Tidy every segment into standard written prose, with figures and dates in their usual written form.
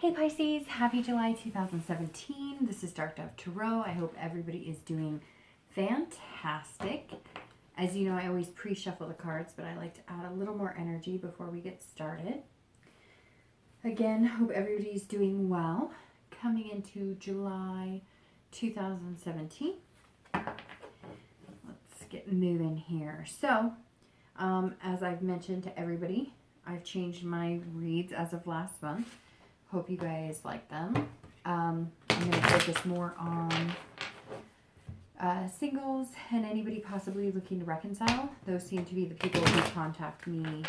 Hey Pisces, happy July 2017. This is Dark Dove Tarot. I hope everybody is doing fantastic. As you know, I always pre-shuffle the cards, but I like to add a little more energy before we get started. Again, hope everybody's doing well. Coming into July 2017. Let's get moving here. So, as I've mentioned to everybody, I've changed my reads as of last month. Hope you guys like them. I'm going to focus more on singles and anybody possibly looking to reconcile. Those seem to be the people who contact me,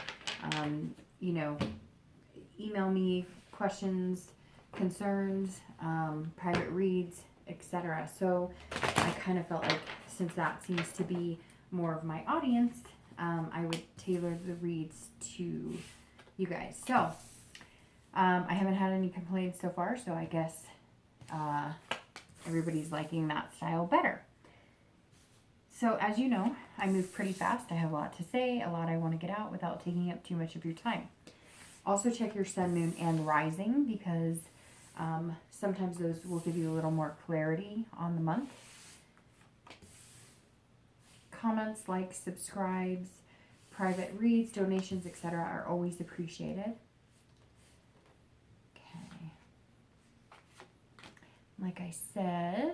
email me questions, concerns, private reads, etc. So I kind of felt like since that seems to be more of my audience, I would tailor the reads to you guys. So I haven't had any complaints so far, so I guess everybody's liking that style better. So as you know, I move pretty fast. I have a lot to say, a lot I want to get out without taking up too much of your time. Also check your sun, moon, and rising because sometimes those will give you a little more clarity on the month. Comments, likes, subscribes, private reads, donations, etc. are always appreciated. Like I said,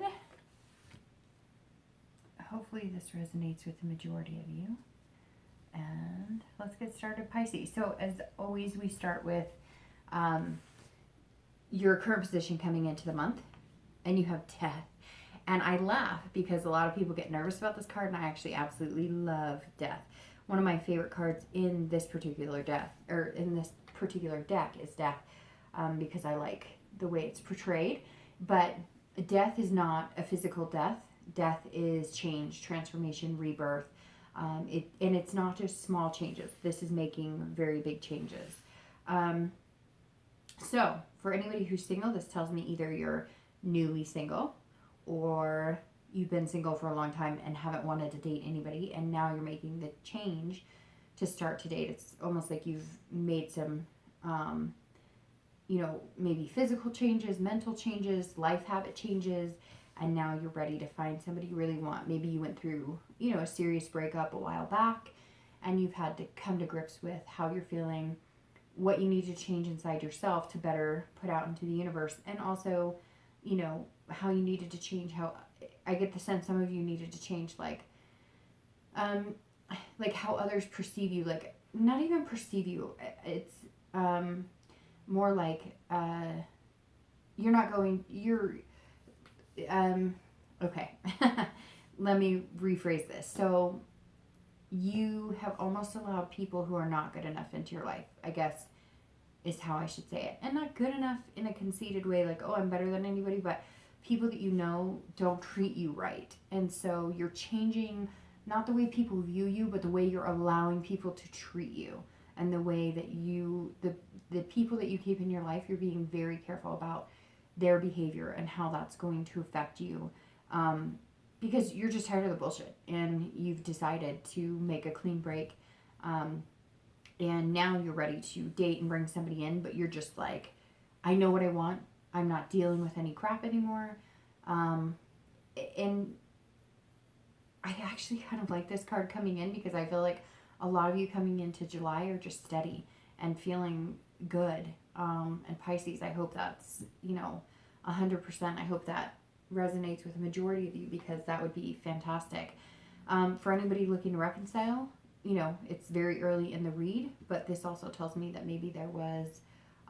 hopefully this resonates with the majority of you. And let's get started, Pisces. So as always, we start with your current position coming into the month, and you have Death. And I laugh because a lot of people get nervous about this card, and I actually absolutely love Death. One of my favorite cards in this particular deck is Death, because I like the way it's portrayed. But death is not a physical death. Death is change, transformation, rebirth. And it's not just small changes. This is making very big changes. So for anybody who's single, this tells me either you're newly single or you've been single for a long time and haven't wanted to date anybody, and now you're making the change to start to date. It's almost like you've made some maybe physical changes, mental changes, life habit changes, and now you're ready to find somebody you really want. Maybe you went through, a serious breakup a while back, and you've had to come to grips with how you're feeling, what you need to change inside yourself to better put out into the universe, and also, how you needed to change how, I get the sense some of you needed to change, like how others perceive you, like, not even perceive you, it's, more like okay. Let me rephrase this. So you have almost allowed people who are not good enough into your life, I guess is how I should say it. And not good enough in a conceited way, like, oh, I'm better than anybody, but people that don't treat you right. And so you're changing not the way people view you, but the way you're allowing people to treat you. And the way that the people that you keep in your life, you're being very careful about their behavior and how that's going to affect you. Because you're just tired of the bullshit and you've decided to make a clean break. And now you're ready to date and bring somebody in, but you're just like, I know what I want. I'm not dealing with any crap anymore. And I actually kind of like this card coming in because I feel like a lot of you coming into July are just steady and feeling good. And Pisces, I hope that's, 100%. I hope that resonates with the majority of you because that would be fantastic. For anybody looking to reconcile, it's very early in the read, but this also tells me that maybe there was,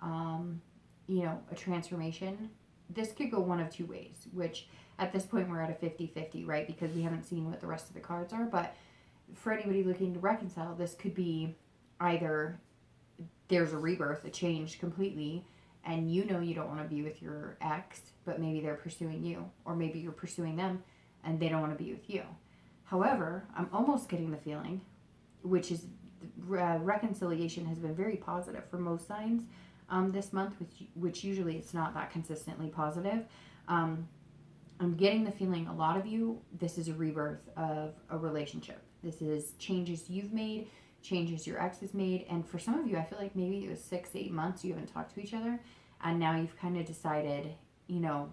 a transformation. This could go one of two ways, which at this point we're at a 50-50, right? Because we haven't seen what the rest of the cards are, but for anybody looking to reconcile, this could be either there's a rebirth, a change completely, and you don't want to be with your ex, but maybe they're pursuing you, or maybe you're pursuing them and they don't want to be with you. However, I'm almost getting the feeling, which is reconciliation has been very positive for most signs this month, which usually it's not that consistently positive. I'm getting the feeling a lot of you, this is a rebirth of a relationship. This is changes you've made, changes your ex has made. And for some of you, I feel like maybe it was 6-8 months you haven't talked to each other. and now you've kind of decided, you know,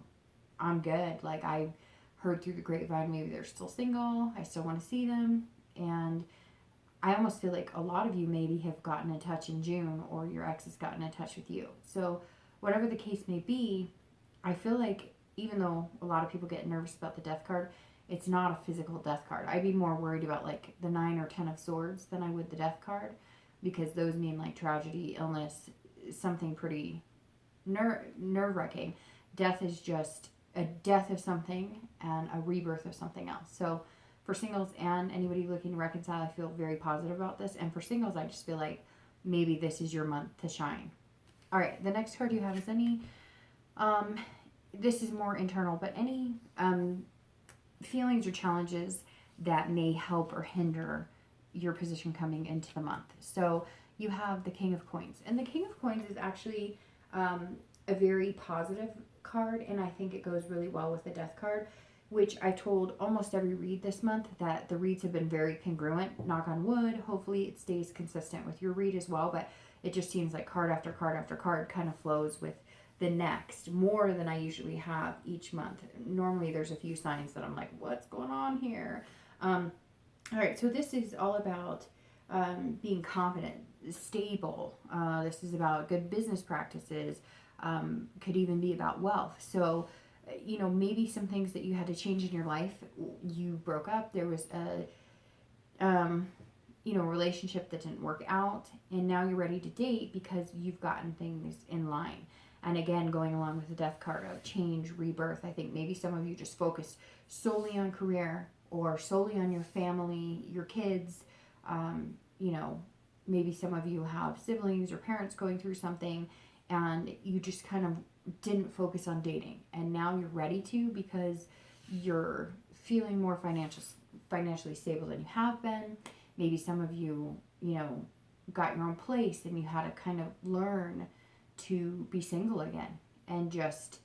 I'm good. Like, I heard through the grapevine maybe they're still single, I still want to see them, and I almost feel like a lot of you maybe have gotten in touch in June, or your ex has gotten in touch with you. So whatever the case may be, I feel like even though a lot of people get nervous about the death card, it's not a physical death card. I'd be more worried about like the 9 or 10 of swords than I would the death card, because those mean like tragedy, illness, something pretty nerve-wracking. Death is just a death of something and a rebirth of something else. So for singles and anybody looking to reconcile, I feel very positive about this. And for singles, I just feel like maybe this is your month to shine. All right, the next card you have is any, this is more internal, but any feelings or challenges that may help or hinder your position coming into the month. So you have the King of Coins. And the King of Coins is actually a very positive card, and I think it goes really well with the Death card, which I told almost every read this month that the reads have been very congruent. Knock on wood. Hopefully it stays consistent with your read as well, but it just seems like card after card after card kind of flows with the next more than I usually have each month. Normally there's a few signs that I'm like, what's going on here? All right, so this is all about being confident, stable. This is about good business practices. Could even be about wealth. So, you know, maybe some things that you had to change in your life. You broke up. There was a, you know, relationship that didn't work out, and now you're ready to date because you've gotten things in line. And again, going along with the Death card of change, rebirth, I think maybe some of you just focused solely on career or solely on your family, your kids. You know, maybe some of you have siblings or parents going through something, and you just kind of didn't focus on dating. And now you're ready to, because you're feeling more financially stable than you have been. Maybe some of you, you know, got your own place and you had to kind of learn to be single again and just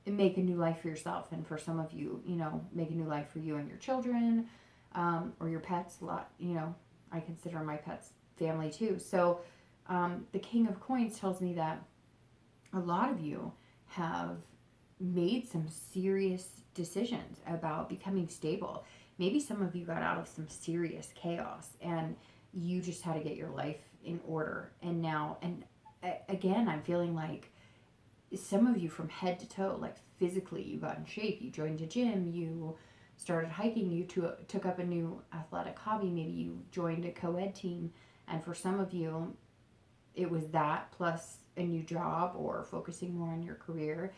make a new life for yourself. And for some of you, you know, make a new life for you and your children, or your pets. A lot, you know, I consider my pets family too. So the King of Coins tells me that a lot of you have made some serious decisions about becoming stable. Maybe some of you got out of some serious chaos and you just had to get your life in order. And now, and again, I'm feeling like some of you from head to toe, like physically, you got in shape, you joined a gym, you started hiking, you took up a new athletic hobby, maybe you joined a co-ed team. And for some of you, it was that plus a new job or focusing more on your career.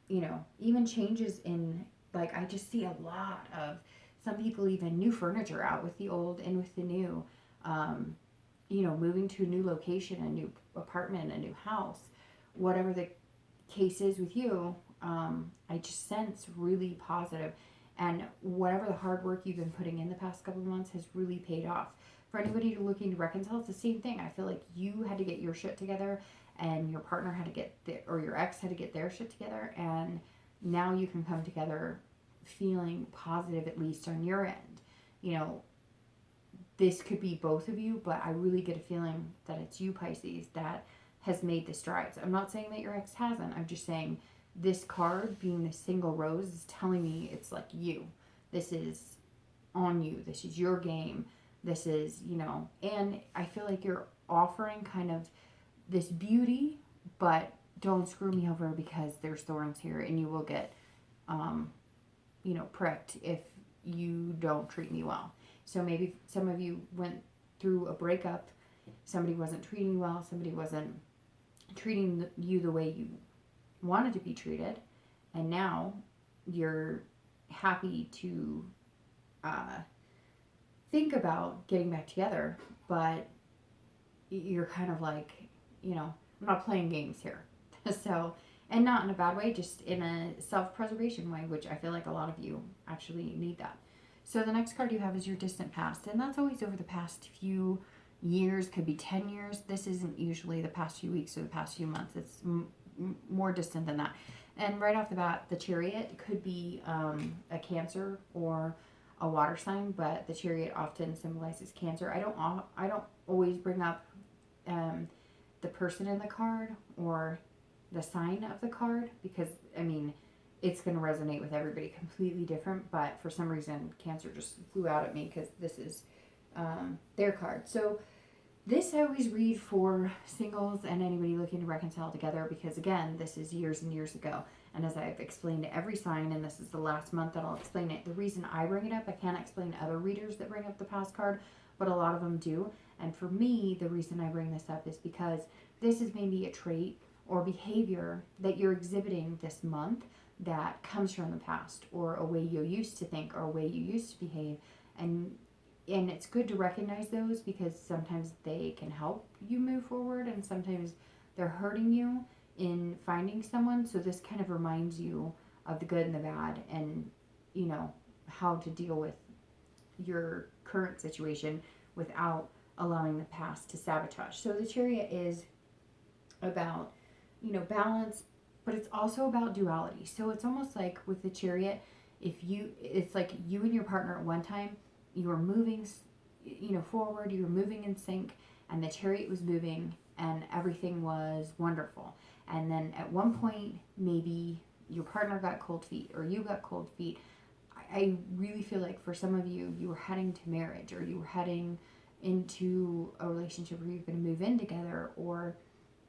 You know, even changes in, like, I just see a lot of some people even new furniture out with the old and with the new. You know, moving to a new location, a new apartment, a new house, whatever the case is with you, I just sense really positive. And whatever the hard work you've been putting in the past couple of months has really paid off. For anybody looking to reconcile, it's the same thing. I feel like you had to get your shit together, and your partner had to get or your ex had to get their shit together, and now you can come together feeling positive, at least on your end. You know, this could be both of you, but I really get a feeling that it's you, Pisces, that has made the strides. I'm not saying that your ex hasn't. I'm just saying this card, being the single rose, is telling me it's like you. This is on you. This is your game. This is, you know, and I feel like you're offering kind of this beauty, but don't screw me over because there's thorns here, and you will get, you know, pricked if you don't treat me well. So maybe some of you went through a breakup, somebody wasn't treating you well, somebody wasn't treating you the way you wanted to be treated, and now you're happy to think about getting back together, but you're kind of like, you know, I'm not playing games here. So, and not in a bad way, just in a self-preservation way, which I feel like a lot of you actually need that. So the next card you have is your distant past, and that's always over the past few years, could be 10 years. This isn't usually the past few weeks or the past few months. It's more distant than that. And right off the bat, the Chariot could be a Cancer or a water sign, but the Chariot often symbolizes Cancer. I don't always bring up the person in the card or the sign of the card, because I mean, it's going to resonate with everybody completely different, but for some reason Cancer just flew out at me because this is their card. So this I always read for singles and anybody looking to reconcile together, because again, this is years and years ago, and as I've explained to every sign, and this is the last month that I'll explain it, the reason I bring it up, I can't explain other readers that bring up the past card, but a lot of them do. And for me, the reason I bring this up is because this is maybe a trait or behavior that you're exhibiting this month that comes from the past, or a way you used to think, or a way you used to behave. And it's good to recognize those, because sometimes they can help you move forward, and sometimes they're hurting you in finding someone. So this kind of reminds you of the good and the bad, and you know how to deal with your current situation without allowing the past to sabotage. So the Chariot is about, balance, but it's also about duality. So it's almost like with the Chariot, it's like you and your partner at one time, you were moving, forward, you were moving in sync, and the Chariot was moving, and everything was wonderful. And then at one point, maybe your partner got cold feet, or you got cold feet. I really feel like for some of you, you were heading to marriage, or you were heading into a relationship where you're going to move in together, or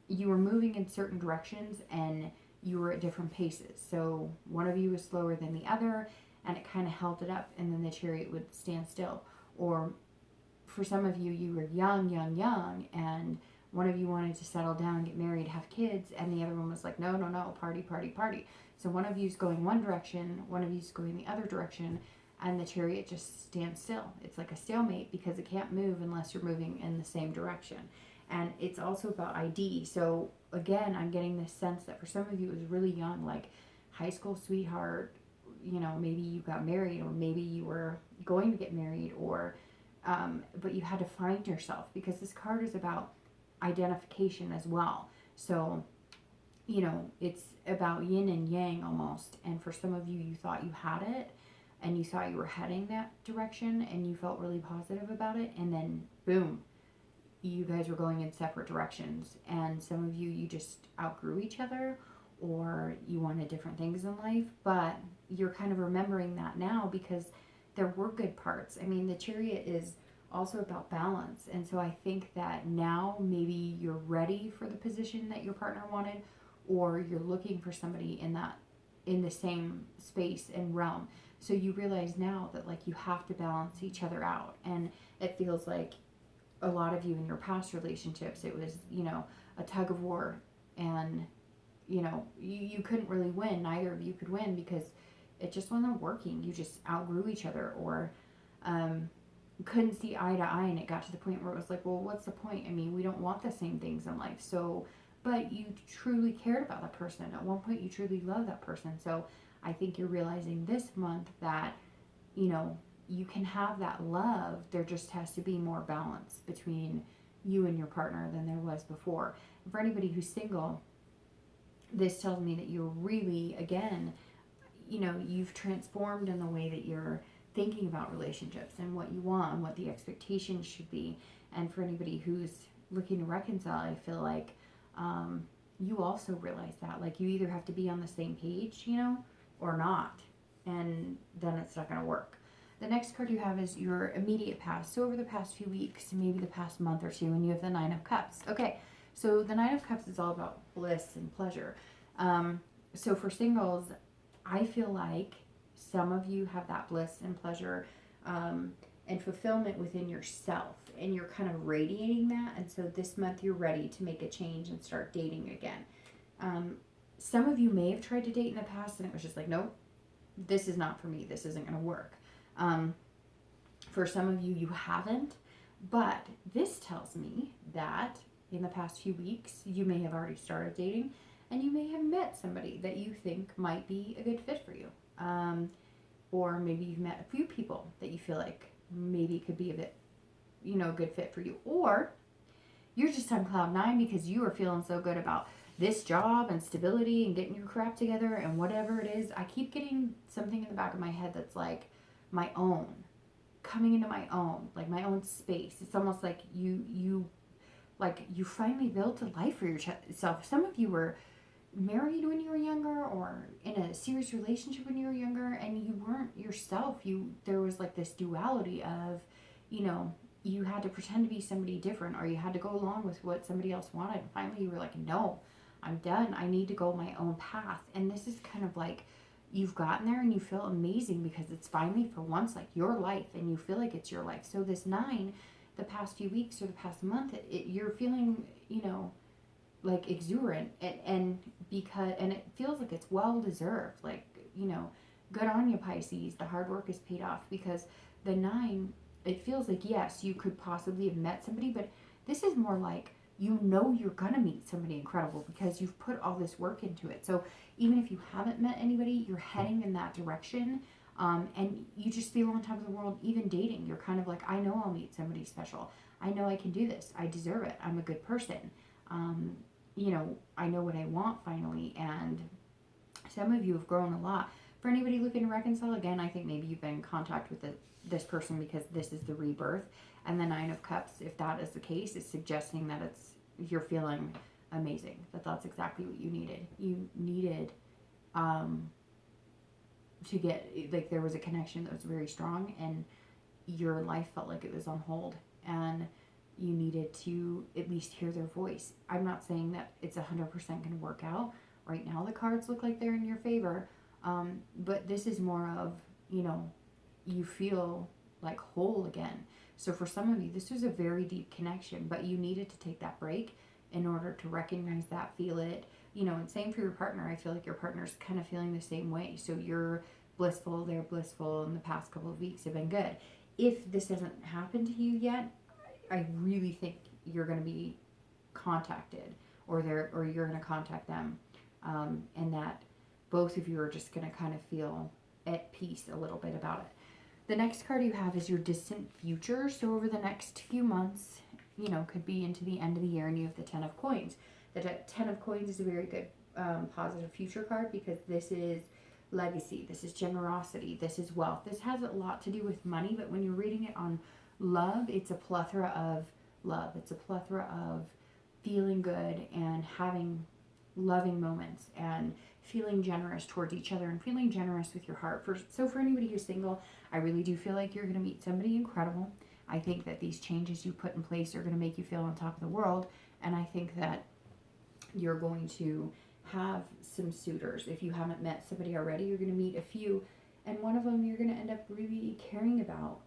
you were moving in certain directions and you were at different paces. So one of you was slower than the other, and it kind of held it up, and then the Chariot would stand still. Or for some of you, you were young, and one of you wanted to settle down, get married, have kids, and the other one was like, no, party, party, party. So one of you's going one direction, one of you's going the other direction, and the Chariot just stands still. It's like a stalemate, because it can't move unless you're moving in the same direction. And it's also about ID. So again, I'm getting this sense that for some of you it was really young, like high school sweetheart, maybe you got married, or maybe you were going to get married, or but you had to find yourself, because this card is about identification as well. So it's about yin and yang almost. And for some of you, you thought you had it, and you thought you were heading that direction, and you felt really positive about it, and then boom, you guys were going in separate directions. And some of you, you just outgrew each other, or you wanted different things in life, but you're kind of remembering that now, because there were good parts. I mean, the Chariot is also about balance, and so I think that now maybe you're ready for the position that your partner wanted, or you're looking for somebody in the same space and realm. So you realize now that like you have to balance each other out, and it feels like a lot of you in your past relationships, it was a tug of war, and you couldn't really win. Neither of you could win, because it just wasn't working. You just outgrew each other, or couldn't see eye to eye, and it got to the point where it was like, well, what's the point? I mean, we don't want the same things in life. So, but you truly cared about that person. At one point, you truly loved that person. So I think you're realizing this month that, you can have that love. There just has to be more balance between you and your partner than there was before. And for anybody who's single, this tells me that you're really, again, you've transformed in the way that you're thinking about relationships and what you want and what the expectations should be. And for anybody who's looking to reconcile, I feel like you also realize that, like, you either have to be on the same page, or not, and then it's not going to work. The next card you have is your immediate past. So over the past few weeks, maybe the past month or two, and you have the Nine of Cups. Okay, so the Nine of Cups is all about bliss and pleasure. So for singles, I feel like some of you have that bliss and pleasure and fulfillment within yourself, and you're kind of radiating that. And so this month you're ready to make a change and start dating again. Some of you may have tried to date in the past, and it was just like, nope, this is not for me. This isn't going to work. For some of you, you haven't, but this tells me that in the past few weeks, you may have already started dating, and you may have met somebody that you think might be a good fit for you. Or maybe you've met a few people that you feel like maybe could be a bit, a good fit for you. Or you're just on cloud nine because you are feeling so good about this job and stability and getting your crap together and whatever it is. I keep getting something in the back of my head that's like my own, coming into my own, like my own space. It's almost like you like you finally built a life for yourself. Some of you were married when you were younger or in a serious relationship when you were younger, and you weren't yourself. There was like this duality of, you had to pretend to be somebody different, or you had to go along with what somebody else wanted. And finally you were like, no, I'm done. I need to go my own path. And this is kind of like, you've gotten there and you feel amazing because it's finally for once like your life, and you feel like it's your life. So this 9, the past few weeks or the past month, you're feeling, like exuberant, and it feels like it's well deserved. Like, good on you, Pisces. The hard work is paid off, because the 9, it feels like, yes, you could possibly have met somebody, but this is more like, you're gonna meet somebody incredible because you've put all this work into it. So even if you haven't met anybody, you're heading in that direction. And you just feel on top of the world. Even dating, you're kind of like, I know I'll meet somebody special. I know I can do this. I deserve it. I'm a good person. I know what I want finally. And some of you have grown a lot. For anybody looking to reconcile, again, I think maybe you've been in contact with this person because this is the rebirth. And the 9 of Cups, if that is the case, is suggesting that you're feeling amazing. That's exactly what you needed. You needed to get, like, there was a connection that was very strong, and your life felt like it was on hold, and you needed to at least hear their voice. I'm not saying that it's 100% going to work out. Right now the cards look like they're in your favor, but this is more of, you feel like whole again. So for some of you, this was a very deep connection, but you needed to take that break in order to recognize that, feel it, and same for your partner. I feel like your partner's kind of feeling the same way. So you're blissful, they're blissful, and the past couple of weeks have been good. If this hasn't happened to you yet, I really think you're going to be contacted, or you're going to contact them, and that both of you are just going to kind of feel at peace a little bit about it. The next card you have is your distant future. So over the next few months, could be into the end of the year, and you have the 10 of Coins. The 10 of Coins is a very good positive future card, because this is legacy, this is generosity, this is wealth. This has a lot to do with money, but when you're reading it on love, it's a plethora of love. It's a plethora of feeling good and having loving moments and feeling generous towards each other and feeling generous with your heart. So for anybody who's single, I really do feel like you're going to meet somebody incredible. I think that these changes you put in place are going to make you feel on top of the world, and I think that you're going to have some suitors. If you haven't met somebody already, you're going to meet a few, and one of them you're going to end up really caring about.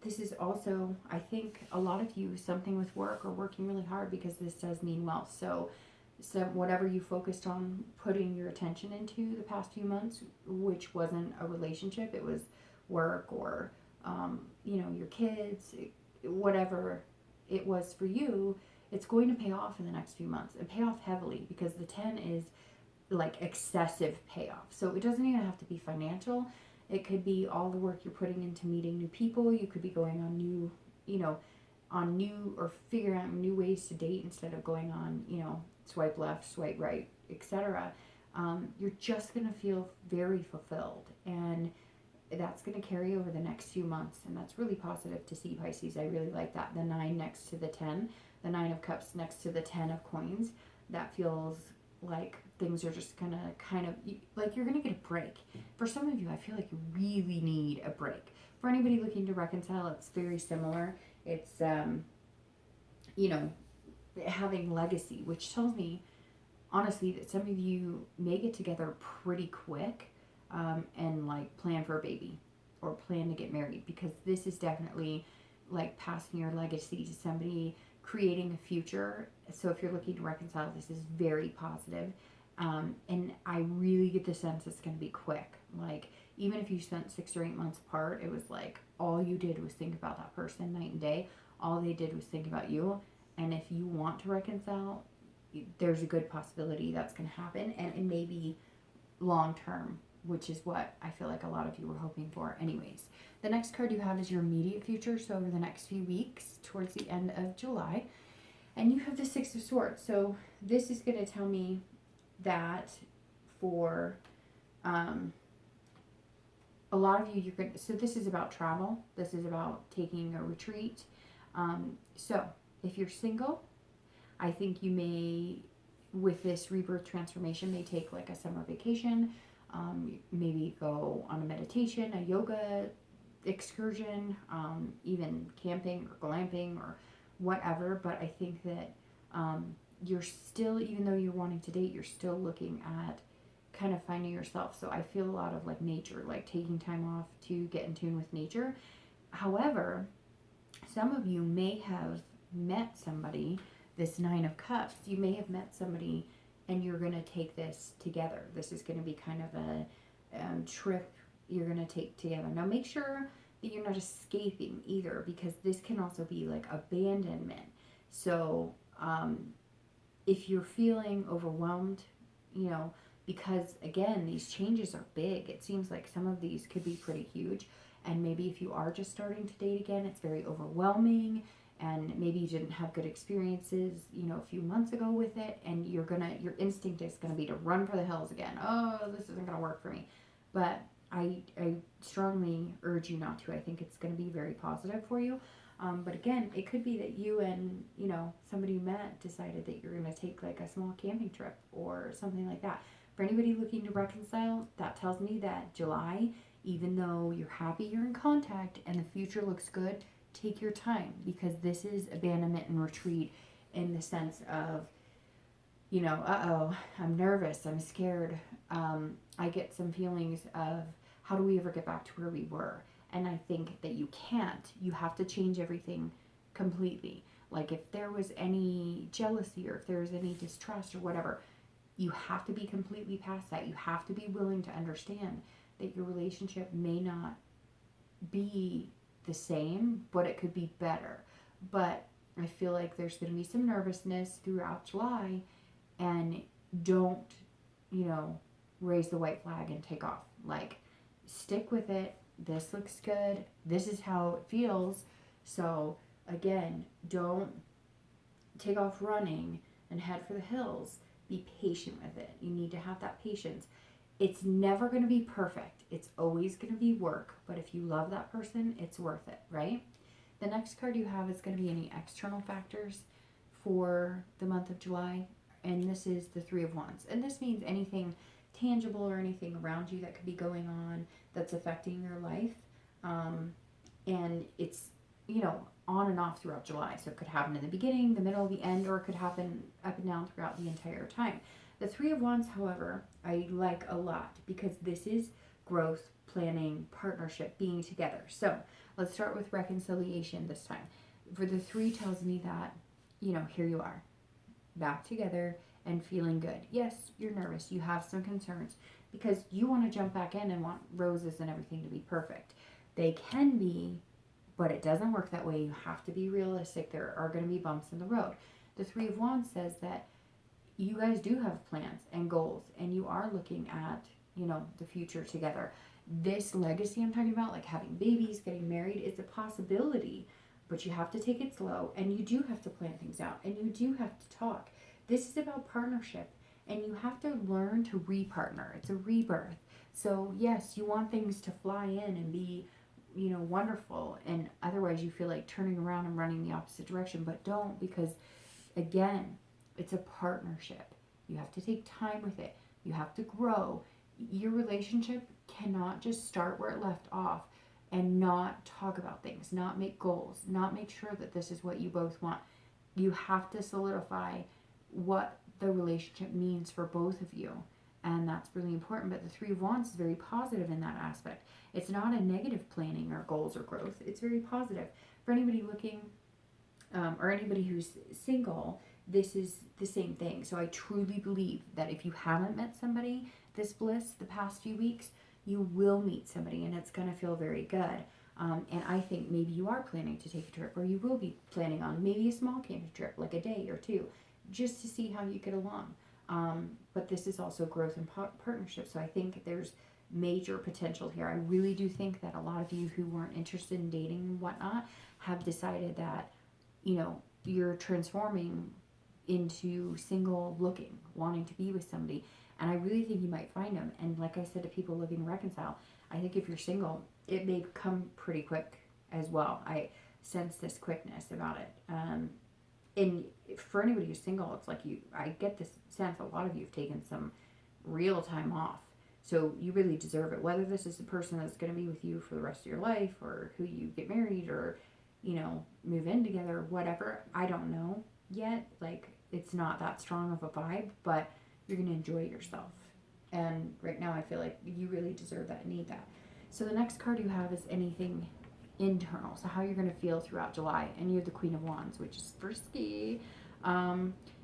This is also, I think, a lot of you, something with work or working really hard, because this does mean wealth. So whatever you focused on putting your attention into the past few months, which wasn't a relationship, it was work or, your kids, whatever it was for you, it's going to pay off in the next few months, and pay off heavily, because the 10 is like excessive payoff. So it doesn't even have to be financial. It could be all the work you're putting into meeting new people. You could be going on new or figuring out new ways to date instead of going on, swipe left, swipe right, etc. You're just going to feel very fulfilled, and that's going to carry over the next few months, and that's really positive to see, Pisces. I really like that. The 9 next to the 10, the 9 of Cups next to the 10 of Coins, that feels like things are just going to kind of, like you're going to get a break. For some of you, I feel like you really need a break. For anybody looking to reconcile, it's very similar. It's, having legacy, which tells me, honestly, that some of you may get together pretty quick, and like plan for a baby or plan to get married, because this is definitely like passing your legacy to somebody, creating a future. So if you're looking to reconcile, this is very positive. And I really get the sense it's going to be quick. Like, even if you spent 6 or 8 months apart, it was like all you did was think about that person night and day. All they did was think about you. And if you want to reconcile, there's a good possibility that's going to happen, and it may be long term, which is what I feel like a lot of you were hoping for anyways. The next card you have is your immediate future, so over the next few weeks, towards the end of July, and you have the 6 of Swords. So this is going to tell me that for a lot of you, so this is about travel. This is about taking a retreat. So if you're single, I think you may, with this rebirth transformation, may take like a summer vacation, maybe go on a meditation, a yoga excursion, even camping or glamping or whatever. But I think that you're still, even though you're wanting to date, you're still looking at kind of finding yourself. So I feel a lot of like nature, like taking time off to get in tune with nature. However, some of you may have met somebody, this Nine of Cups, you may have met somebody and you're going to take this together. This is going to be kind of a trip you're going to take together. Now make sure that you're not escaping either, because this can also be like abandonment. So if you're feeling overwhelmed, you know, because again, these changes are big. It seems like some of these could be pretty huge. And maybe if you are just starting to date again, it's very overwhelming, and maybe you didn't have good experiences, you know, a few months ago with it, and your instinct is gonna be to run for the hills again. Oh, this isn't gonna work for me. But I strongly urge you not to. I think it's gonna be very positive for you. But again, it could be that you and, you know, somebody you met decided that you're gonna take like a small camping trip or something like that. For anybody looking to reconcile, that tells me that July, even though you're happy you're in contact and the future looks good, take your time, because this is abandonment and retreat in the sense of, you know, I'm nervous, I'm scared. I get some feelings of how do we ever get back to where we were? And I think that you can't. You have to change everything completely. Like if there was any jealousy or if there was any distrust or whatever, you have to be completely past that. You have to be willing to understand that your relationship may not be the same, but it could be better. But I feel like there's going to be some nervousness throughout July, and don't, you know, raise the white flag and take off. Like, stick with it. This looks good. This is how it feels. So, again, don't take off running and head for the hills. Be patient with it. You need to have that patience. It's never going to be perfect. It's always going to be work. But if you love that person, it's worth it, right? The next card you have is going to be any external factors for the month of July. And this is the Three of Wands. And this means anything tangible or anything around you that could be going on that's affecting your life. And it's, you know, on and off throughout July. So it could happen in the beginning, the middle, the end, or it could happen up and down throughout the entire time. The Three of Wands, however, I like a lot because this is growth, planning, partnership, being together. So let's start with reconciliation this time. For the three tells me that, you know, here you are, back together and feeling good. Yes, you're nervous. You have some concerns because you want to jump back in and want roses and everything to be perfect. They can be, but it doesn't work that way. You have to be realistic. There are going to be bumps in the road. The Three of Wands says that you guys do have plans and goals, and you are looking at, you know, the future together. This legacy I'm talking about, like having babies, getting married, is a possibility, but you have to take it slow, and you do have to plan things out, and you do have to talk. This is about partnership, and you have to learn to re-partner. It's a rebirth. So yes, you want things to fly in and be, you know, wonderful, and otherwise you feel like turning around and running the opposite direction, but don't, because again, it's a partnership. You have to take time with it. You have to grow. Your relationship cannot just start where it left off and not talk about things, not make goals, not make sure that this is what you both want. You have to solidify what the relationship means for both of you. And that's really important. But the Three of Wands is very positive in that aspect. It's not a negative planning or goals or growth. It's very positive. For anybody looking, or anybody who's single, this is the same thing. So I truly believe that if you haven't met somebody, this bliss the past few weeks, you will meet somebody, and it's going to feel very good. And I think maybe you are planning to take a trip, or you will be planning on maybe a small camping trip, like a day or two, just to see how you get along. But this is also growth and partnership. So I think there's major potential here. I really do think that a lot of you who weren't interested in dating and whatnot have decided that, you know, you're transforming into single looking, wanting to be with somebody. And I really think you might find them. And like I said to people looking to reconcile, I think if you're single, it may come pretty quick as well. I sense this quickness about it. And for anybody who's single, it's like I get this sense a lot of you have taken some real time off. So you really deserve it. Whether this is the person that's going to be with you for the rest of your life, or who you get married, or, move in together, whatever, I don't know yet. Like, it's not that strong of a vibe, but you're going to enjoy yourself. And right now, I feel like you really deserve that and need that. So the next card you have is anything internal. So how you're going to feel throughout July. And you have the Queen of Wands, which is frisky.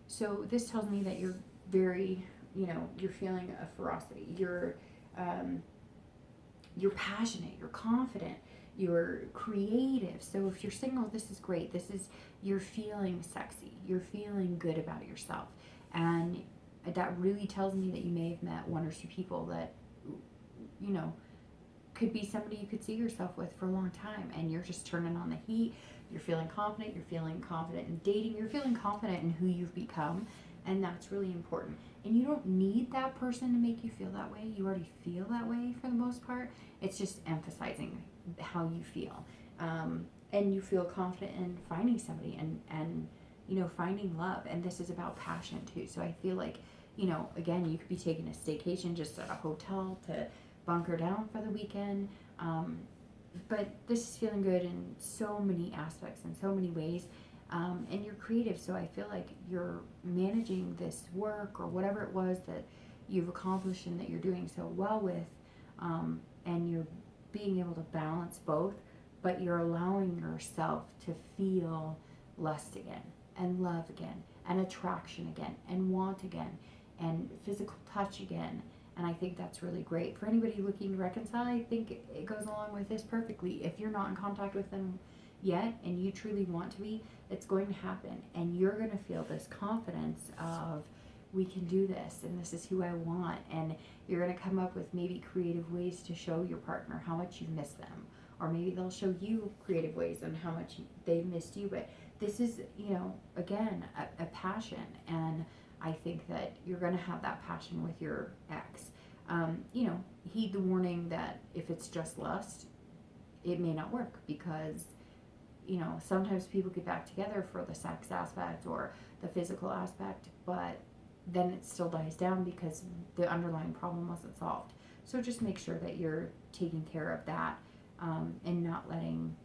So this tells me that you're very, you're feeling a ferocity. You're passionate. You're confident. You're creative. So if you're single, this is great. You're feeling sexy. You're feeling good about yourself. And that really tells me that you may have met one or two people that, could be somebody you could see yourself with for a long time, and you're just turning on the heat. You're feeling confident. You're feeling confident in dating. You're feeling confident in who you've become, and that's really important. And you don't need that person to make you feel that way. You already feel that way for the most part. It's just emphasizing how you feel, and you feel confident in finding somebody and finding love. And this is about passion too. So I feel like, again, you could be taking a staycation just at a hotel to bunker down for the weekend. But this is feeling good in so many aspects, in so many ways. And you're creative, so I feel like you're managing this work or whatever it was that you've accomplished and that you're doing so well with, and you're being able to balance both, but you're allowing yourself to feel lust again, and love again, and attraction again, and want again, and physical touch again. And I think that's really great. For anybody looking to reconcile, I think it goes along with this perfectly. If you're not in contact with them yet and you truly want to be, it's going to happen. And you're going to feel this confidence of, we can do this, and this is who I want. And you're going to come up with maybe creative ways to show your partner how much you miss them. Or maybe they'll show you creative ways on how much they've missed you. But this is, again, a passion. And I think that you're going to have that passion with your ex. Heed the warning that if it's just lust, it may not work, because, sometimes people get back together for the sex aspect or the physical aspect, but then it still dies down because the underlying problem wasn't solved. So just make sure that you're taking care of that, and not letting,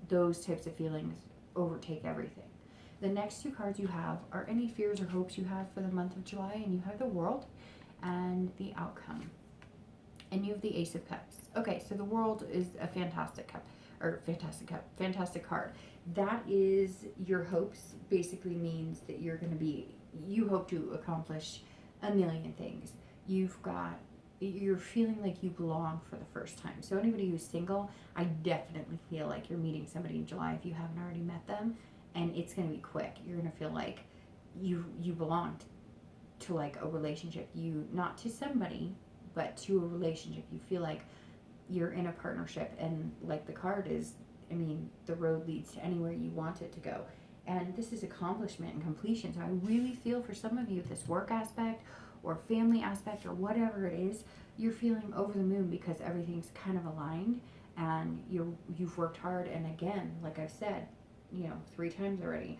those types of feelings overtake everything. The next two cards you have are any fears or hopes you have for the month of July, and you have the World and the Outcome. And you have the Ace of Cups. Okay, so the World is a fantastic card. That is your hopes. Basically means that you hope to accomplish a million things. You're feeling like you belong for the first time. So anybody who's single, I definitely feel like you're meeting somebody in July if you haven't already met them. And it's going to be quick. You're going to feel like you belong to like a relationship. Not to somebody, but to a relationship. You feel like you're in a partnership, and like the card is, the road leads to anywhere you want it to go. And this is accomplishment and completion. So I really feel for some of you, this work aspect or family aspect or whatever it is, you're feeling over the moon because everything's kind of aligned, and you've worked hard. And again, like I've said, 3 times already,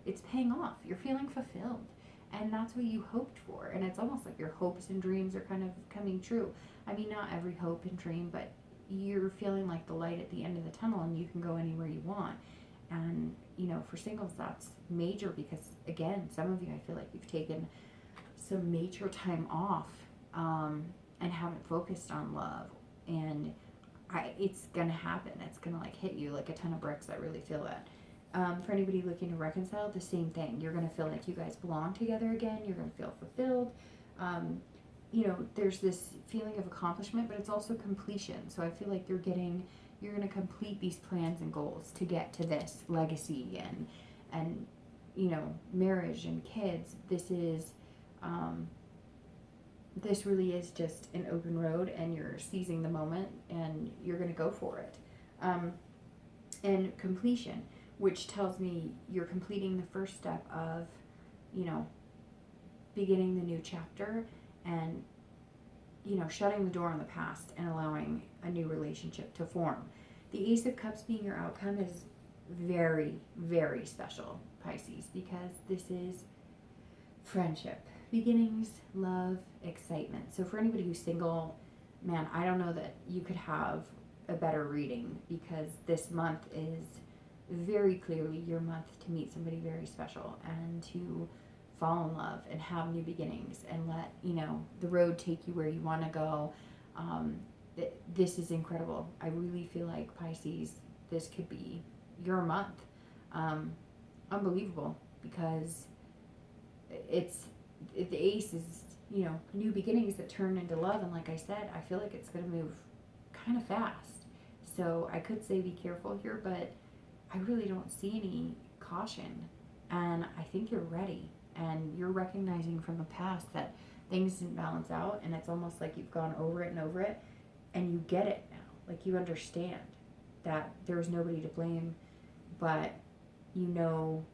it's paying off. You're feeling fulfilled, and that's what you hoped for. And it's almost like your hopes and dreams are kind of coming true. Not every hope and dream, but you're feeling like the light at the end of the tunnel, and you can go anywhere you want. And for singles, that's major, because again, some of you, I feel like you've taken some major time off, and haven't focused on love. And it's gonna happen. It's gonna hit you like a ton of bricks. I really feel that. For anybody looking to reconcile, the same thing. You're gonna feel like you guys belong together again. You're gonna feel fulfilled. There's this feeling of accomplishment, but it's also completion. So I feel like you're gonna complete these plans and goals to get to this legacy and marriage and kids. This really is just an open road, and you're seizing the moment, and you're going to go for it. And completion, which tells me you're completing the first step of, beginning the new chapter, and, shutting the door on the past and allowing a new relationship to form. The Ace of Cups being your outcome is very, very special, Pisces, because this is friendship, beginnings, love, excitement. So for anybody who's single, man, I don't know that you could have a better reading, because this month is very clearly your month to meet somebody very special and to fall in love and have new beginnings and let, the road take you where you want to go. This is incredible. I really feel like, Pisces, this could be your month. Unbelievable, because the ace is, new beginnings that turn into love. And like I said, I feel like it's going to move kind of fast. So I could say be careful here, but I really don't see any caution. And I think you're ready. And you're recognizing from the past that things didn't balance out. And it's almost like you've gone over it and over it. And you get it now. Like, you understand that there's nobody to blame, but you know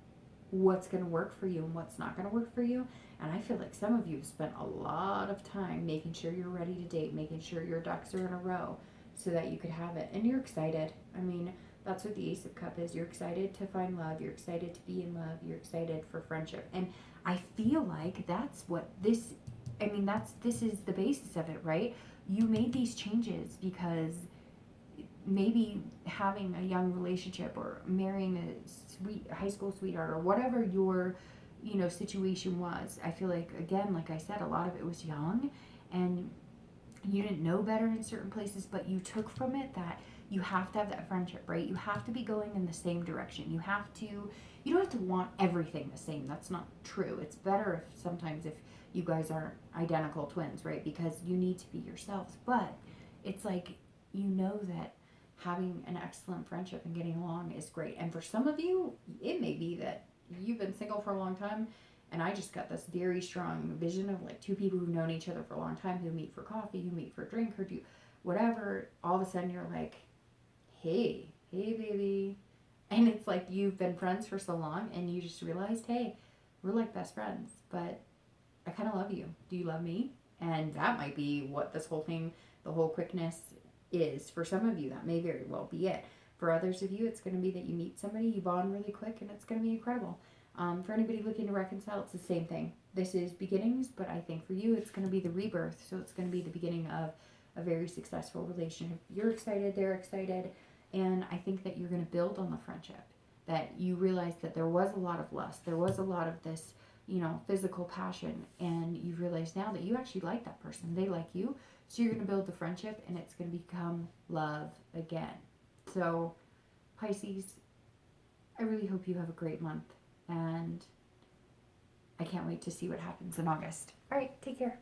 what's going to work for you and what's not going to work for you. And I feel like some of you have spent a lot of time making sure you're ready to date, making sure your ducks are in a row so that you could have it. And you're excited. I mean, that's what the Ace of Cups is. You're excited to find love. You're excited to be in love. You're excited for friendship. And I feel like that's what this is the basis of it, right? You made these changes because maybe having a young relationship or marrying a sweet high school sweetheart or whatever your situation was. I feel like, again, like I said, a lot of it was young and you didn't know better in certain places, but you took from it that you have to have that friendship, right? You have to be going in the same direction. You don't have to want everything the same. That's not true. It's better if you guys aren't identical twins, right? Because you need to be yourselves. But it's like, that having an excellent friendship and getting along is great. And for some of you, it may be that you've been single for a long time, and I just got this very strong vision of like two people who've known each other for a long time, who meet for coffee, who meet for a drink, or do whatever. All of a sudden you're like, hey baby. And it's like you've been friends for so long and you just realized, hey, we're like best friends, but I kind of love you. Do you love me? And that might be what this whole thing, the whole quickness is. For some of you, that may very well be it. For others of you, it's going to be that you meet somebody, you bond really quick, and it's going to be incredible. For anybody looking to reconcile, it's the same thing. This is beginnings, but I think for you, it's going to be the rebirth. So it's going to be the beginning of a very successful relationship. You're excited, they're excited, and I think that you're going to build on the friendship. That you realize that there was a lot of lust, there was a lot of this, physical passion, and you realize now that you actually like that person. They like you, so you're going to build the friendship, and it's going to become love again. So, Pisces, I really hope you have a great month, and I can't wait to see what happens in August. All right, take care.